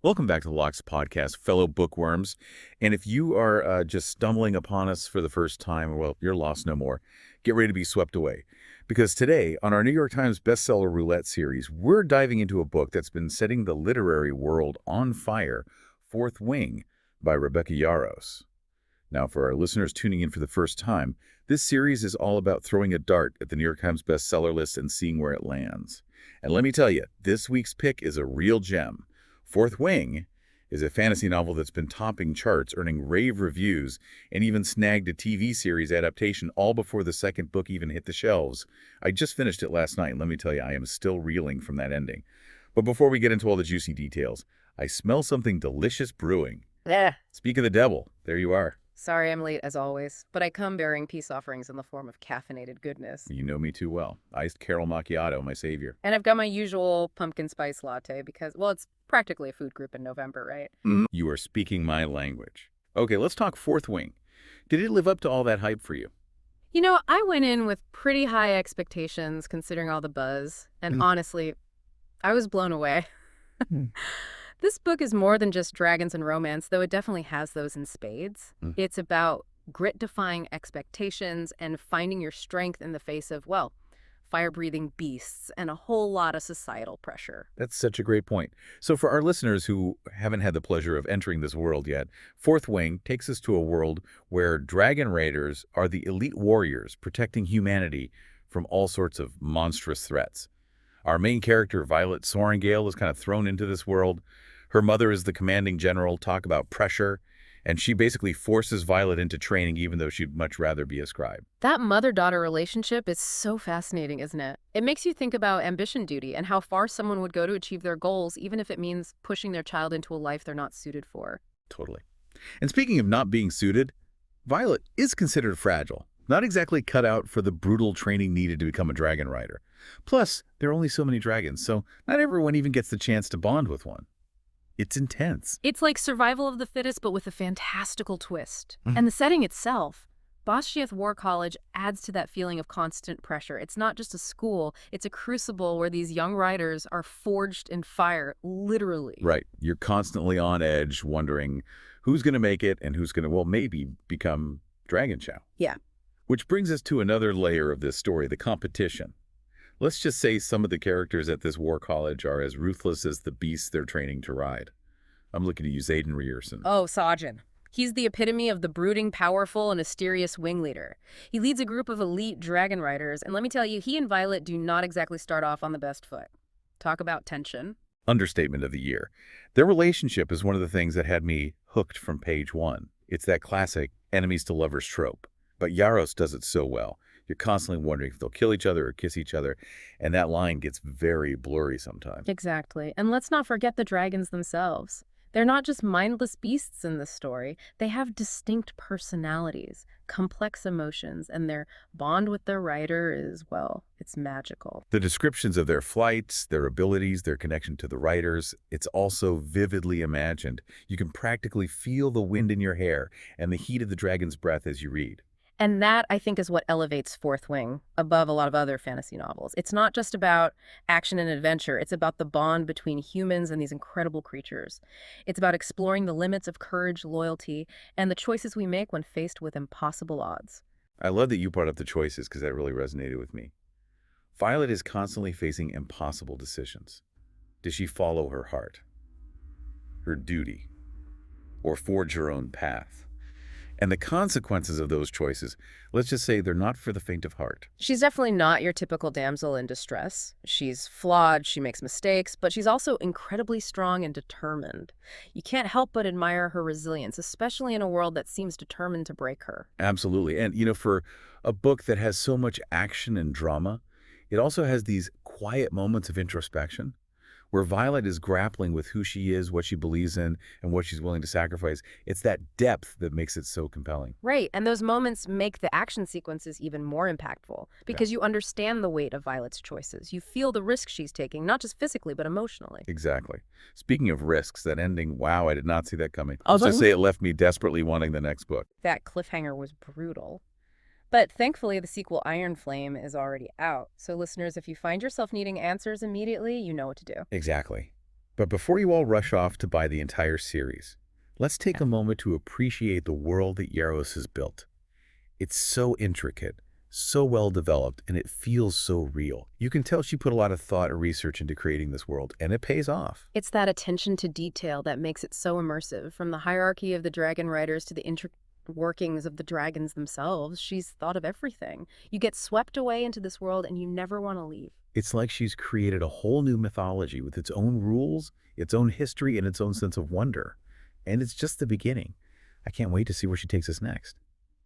Welcome back to the Locks Podcast, fellow bookworms. And if you are just stumbling upon us for the first time, well, you're lost no more. Get ready to be swept away. Because today, on our New York Times Bestseller Roulette series, we're diving into a book that's been setting the literary world on fire, Fourth Wing by Rebecca Yarros. Now, for our listeners tuning in for the first time, this series is all about throwing a dart at the New York Times bestseller list and seeing where it lands. And let me tell you, this week's pick is a real gem. Fourth Wing is a fantasy novel that's been topping charts, earning rave reviews, and even snagged a TV series adaptation all before the second book even hit the shelves. I just finished it last night, and let me tell you, I am still reeling from that ending. But before we get into all the juicy details, I smell something delicious brewing. Yeah. Speak of the devil, there you are. Sorry I'm late as always, but I come bearing peace offerings in the form of caffeinated goodness. You know me too well. Iced caramel macchiato, my savior. And I've got my usual pumpkin spice latte because, well, it's practically a food group in November, right? You are speaking my language. Okay, let's talk Fourth Wing. Did it live up to all that hype for you? You know, I went in with pretty high expectations considering all the buzz, and honestly, I was blown away. This book is more than just dragons and romance, though it definitely has those in spades. It's about grit-defying expectations and finding your strength in the face of, well, fire-breathing beasts and a whole lot of societal pressure. That's such a great point. So for our listeners who haven't had the pleasure of entering this world yet, Fourth Wing takes us to a world where dragon raiders are the elite warriors protecting humanity from all sorts of monstrous threats. Our main character, Violet Sorrengail, is kind of thrown into this world. Her mother is the commanding general, talk about pressure, and she basically forces Violet into training even though she'd much rather be a scribe. That mother-daughter relationship is so fascinating, isn't it? It makes you think about ambition duty and how far someone would go to achieve their goals, even if it means pushing their child into a life they're not suited for. Totally. And speaking of not being suited, Violet is considered fragile, not exactly cut out for the brutal training needed to become a dragon rider. Plus, there are only so many dragons, so not everyone even gets the chance to bond with one. It's intense. It's like survival of the fittest, but with a fantastical twist. And the setting itself, Basgiath War College, adds to that feeling of constant pressure. It's not just a school, it's a crucible where these young riders are forged in fire, literally. Right. You're constantly on edge, wondering who's going to make it and who's going to, well, maybe become Dragon Chow. Yeah. Which brings us to another layer of this story, the competition. Let's just say some of the characters at this war college are as ruthless as the beasts they're training to ride. I'm looking at you, Zayden Ryerson. Oh, Sajin. He's the epitome of the brooding, powerful, and mysterious wing leader. He leads a group of elite dragon riders, and let me tell you, he and Violet do not exactly start off on the best foot. Talk about tension. Understatement of the year. Their relationship is one of the things that had me hooked from page one. It's that classic enemies to lovers trope. But Yarros does it so well. You're constantly wondering if they'll kill each other or kiss each other, and that line gets very blurry sometimes. Exactly. And let's not forget the dragons themselves. They're not just mindless beasts in this story. They have distinct personalities, complex emotions, and their bond with their rider is, well, it's magical. The descriptions of their flights, their abilities, their connection to the riders, it's also vividly imagined. You can practically feel the wind in your hair and the heat of the dragon's breath as you read. And that, I think, is what elevates Fourth Wing above a lot of other fantasy novels. It's not just about action and adventure. It's about the bond between humans and these incredible creatures. It's about exploring the limits of courage, loyalty, and the choices we make when faced with impossible odds. I love that you brought up the choices because that really resonated with me. Violet is constantly facing impossible decisions. Does she follow her heart, her duty, or forge her own path? And the consequences of those choices, let's just say they're not for the faint of heart. She's definitely not your typical damsel in distress. She's flawed, she makes mistakes, but she's also incredibly strong and determined. You can't help but admire her resilience, especially in a world that seems determined to break her. Absolutely. And, for a book that has so much action and drama, it also has these quiet moments of introspection where Violet is grappling with who she is, what she believes in, and what she's willing to sacrifice. It's that depth that makes it so compelling. Right, and those moments make the action sequences even more impactful because you understand the weight of Violet's choices. You feel the risk she's taking, not just physically, but emotionally. Exactly. Speaking of risks, that ending, wow, I did not see that coming. I'll just say it left me desperately wanting the next book. That cliffhanger was brutal. But thankfully, the sequel Iron Flame is already out. So listeners, if you find yourself needing answers immediately, you know what to do. Exactly. But before you all rush off to buy the entire series, let's take Yeah. a moment to appreciate the world that Yarros has built. It's so intricate, so well developed, and it feels so real. You can tell she put a lot of thought and research into creating this world, and it pays off. It's that attention to detail that makes it so immersive. From the hierarchy of the dragon riders to the intricate workings of the dragons themselves, she's thought of everything. You get swept away into this world and you never want to leave. It's like she's created a whole new mythology with its own rules, its own history, and its own sense of wonder. And it's just the beginning. I can't wait to see where she takes us next.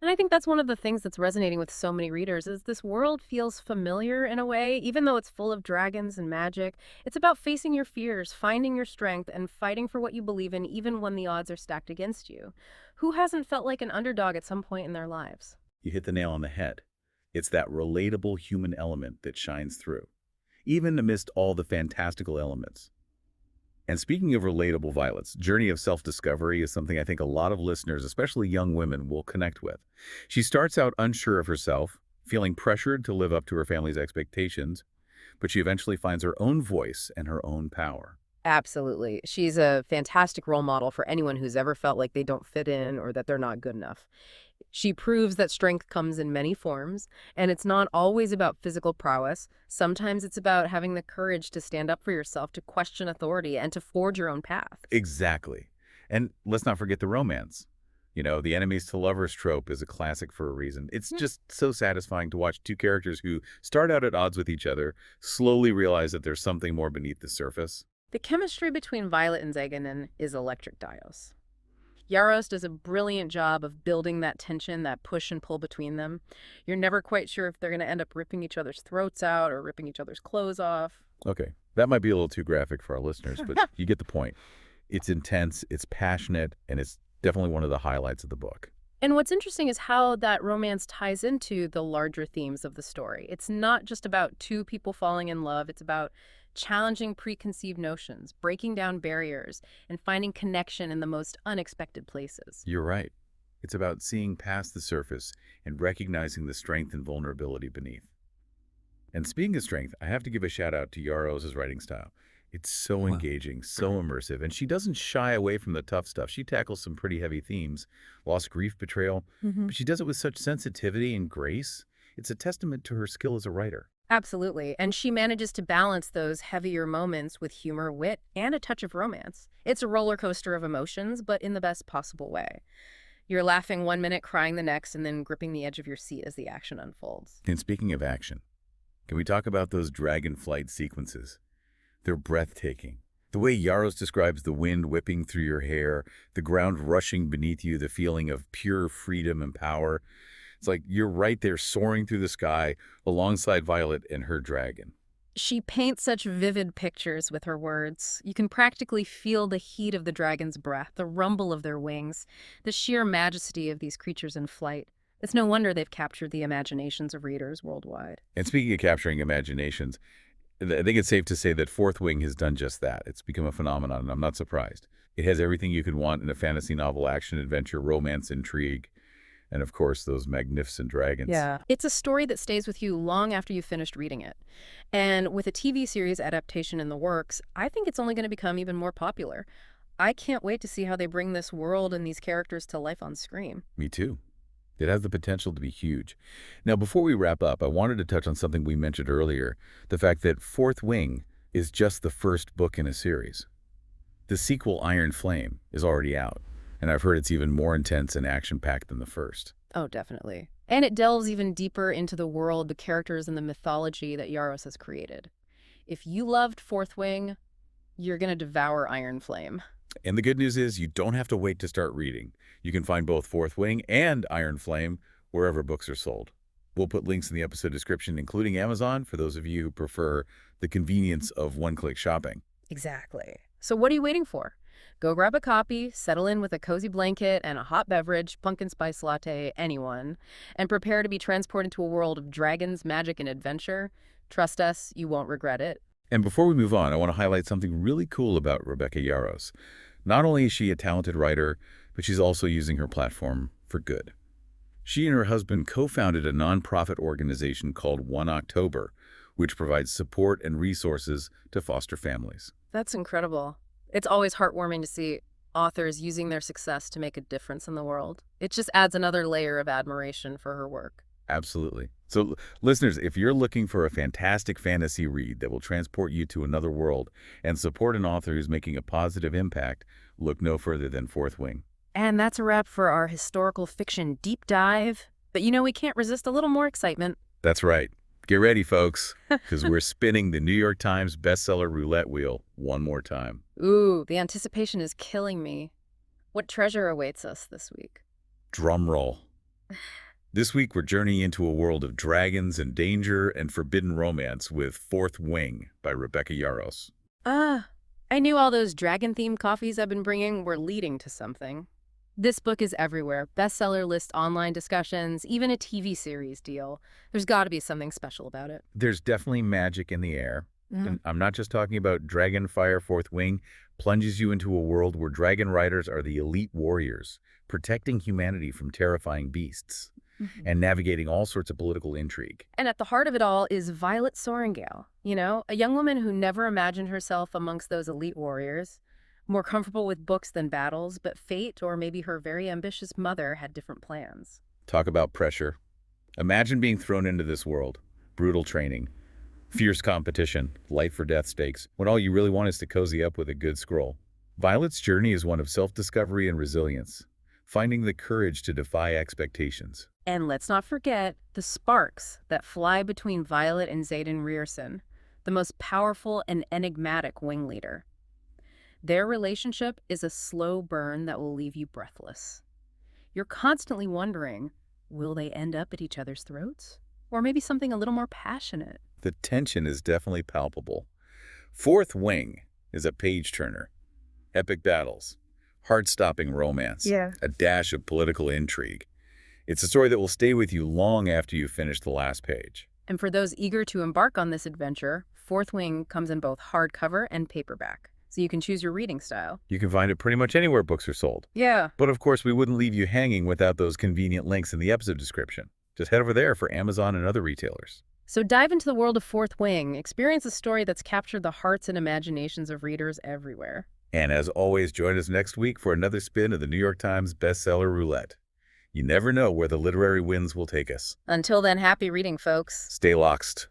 And I think that's one of the things that's resonating with so many readers is this world feels familiar in a way, even though it's full of dragons and magic. It's about facing your fears, finding your strength, and fighting for what you believe in, even when the odds are stacked against you. Who hasn't felt like an underdog at some point in their lives? You hit the nail on the head. It's that relatable human element that shines through, even amidst all the fantastical elements. And speaking of relatable violets, journey of self-discovery is something I think a lot of listeners, especially young women, will connect with. She starts out unsure of herself, feeling pressured to live up to her family's expectations, but she eventually finds her own voice and her own power. Absolutely. She's a fantastic role model for anyone who's ever felt like they don't fit in or that they're not good enough. She proves that strength comes in many forms, and it's not always about physical prowess. Sometimes it's about having the courage to stand up for yourself, to question authority, and to forge your own path. Exactly. And let's not forget the romance. The enemies to lovers trope is a classic for a reason. It's Yeah. just so satisfying to watch two characters who start out at odds with each other, slowly realize that there's something more beneath the surface. The chemistry between Violet and Zaganon is electric dios. Yaros does a brilliant job of building that tension, that push and pull between them. You're never quite sure if they're going to end up ripping each other's throats out or ripping each other's clothes off. Okay, that might be a little too graphic for our listeners, but you get the point. It's intense, it's passionate, and it's definitely one of the highlights of the book. And what's interesting is how that romance ties into the larger themes of the story. It's not just about two people falling in love, it's about challenging preconceived notions, breaking down barriers, and finding connection in the most unexpected places. You're right. It's about seeing past the surface and recognizing the strength and vulnerability beneath. And speaking of strength, I have to give a shout out to Yarros' writing style. It's so engaging, so immersive, and she doesn't shy away from the tough stuff. She tackles some pretty heavy themes, loss, grief, betrayal, but she does it with such sensitivity and grace. It's a testament to her skill as a writer. Absolutely. And she manages to balance those heavier moments with humor, wit, and a touch of romance. It's a roller coaster of emotions, but in the best possible way. You're laughing one minute, crying the next, and then gripping the edge of your seat as the action unfolds. And speaking of action, can we talk about those dragon flight sequences? They're breathtaking. The way Yarros describes the wind whipping through your hair, the ground rushing beneath you, the feeling of pure freedom and power. It's like you're right there soaring through the sky alongside Violet and her dragon. She paints such vivid pictures with her words. You can practically feel the heat of the dragon's breath, the rumble of their wings, the sheer majesty of these creatures in flight. It's no wonder they've captured the imaginations of readers worldwide. And speaking of capturing imaginations, I think it's safe to say that Fourth Wing has done just that. It's become a phenomenon, and I'm not surprised. It has everything you could want in a fantasy novel: action, adventure, romance, intrigue, and of course, those magnificent dragons. Yeah. It's a story that stays with you long after you've finished reading it. And with a TV series adaptation in the works, I think it's only going to become even more popular. I can't wait to see how they bring this world and these characters to life on screen. Me too. It has the potential to be huge. Now, before we wrap up, I wanted to touch on something we mentioned earlier, the fact that Fourth Wing is just the first book in a series. The sequel, Iron Flame, is already out, and I've heard it's even more intense and action-packed than the first. Oh, definitely. And it delves even deeper into the world, the characters, and the mythology that Yaros has created. If you loved Fourth Wing, you're going to devour Iron Flame. And the good news is you don't have to wait to start reading. You can find both Fourth Wing and Iron Flame wherever books are sold. We'll put links in the episode description, including Amazon, for those of you who prefer the convenience of one-click shopping. Exactly. So what are you waiting for? Go grab a copy, settle in with a cozy blanket and a hot beverage, pumpkin spice latte, anyone, and prepare to be transported to a world of dragons, magic, and adventure. Trust us, you won't regret it. And before we move on, I want to highlight something really cool about Rebecca Yarros. Not only is she a talented writer, but she's also using her platform for good. She and her husband co-founded a nonprofit organization called 1 October, which provides support and resources to foster families. That's incredible. It's always heartwarming to see authors using their success to make a difference in the world. It just adds another layer of admiration for her work. Absolutely. So, listeners, if you're looking for a fantastic fantasy read that will transport you to another world and support an author who's making a positive impact, look no further than Fourth Wing. And that's a wrap for our historical fiction deep dive. But we can't resist a little more excitement. That's right. Get ready, folks, because we're spinning the New York Times Bestseller Roulette wheel one more time. Ooh, the anticipation is killing me. What treasure awaits us this week? Drum roll. This week, we're journeying into a world of dragons and danger and forbidden romance with Fourth Wing by Rebecca Yarros. I knew all those dragon-themed coffees I've been bringing were leading to something. This book is everywhere. Bestseller list, online discussions, even a TV series deal. There's got to be something special about it. There's definitely magic in the air. And I'm not just talking about Dragonfire Fourth Wing plunges you into a world where dragon riders are the elite warriors, protecting humanity from terrifying beasts and navigating all sorts of political intrigue. And at the heart of it all is Violet Sorrengail, a young woman who never imagined herself amongst those elite warriors, more comfortable with books than battles, but fate, or maybe her very ambitious mother, had different plans. Talk about pressure. Imagine being thrown into this world. Brutal training, fierce competition, life or death stakes, when all you really want is to cozy up with a good scroll. Violet's journey is one of self-discovery and resilience, finding the courage to defy expectations. And let's not forget the sparks that fly between Violet and Xaden Rierson, the most powerful and enigmatic wing leader. Their relationship is a slow burn that will leave you breathless. You're constantly wondering, will they end up at each other's throats? Or maybe something a little more passionate? The tension is definitely palpable. Fourth Wing is a page-turner. Epic battles, heart-stopping romance, a dash of political intrigue. It's a story that will stay with you long after you've finished the last page. And for those eager to embark on this adventure, Fourth Wing comes in both hardcover and paperback, so you can choose your reading style. You can find it pretty much anywhere books are sold. Yeah. But of course, we wouldn't leave you hanging without those convenient links in the episode description. Just head over there for Amazon and other retailers. So dive into the world of Fourth Wing, experience a story that's captured the hearts and imaginations of readers everywhere. And as always, join us next week for another spin of the New York Times Bestseller Roulette. You never know where the literary winds will take us. Until then, happy reading, folks. Stay loxed.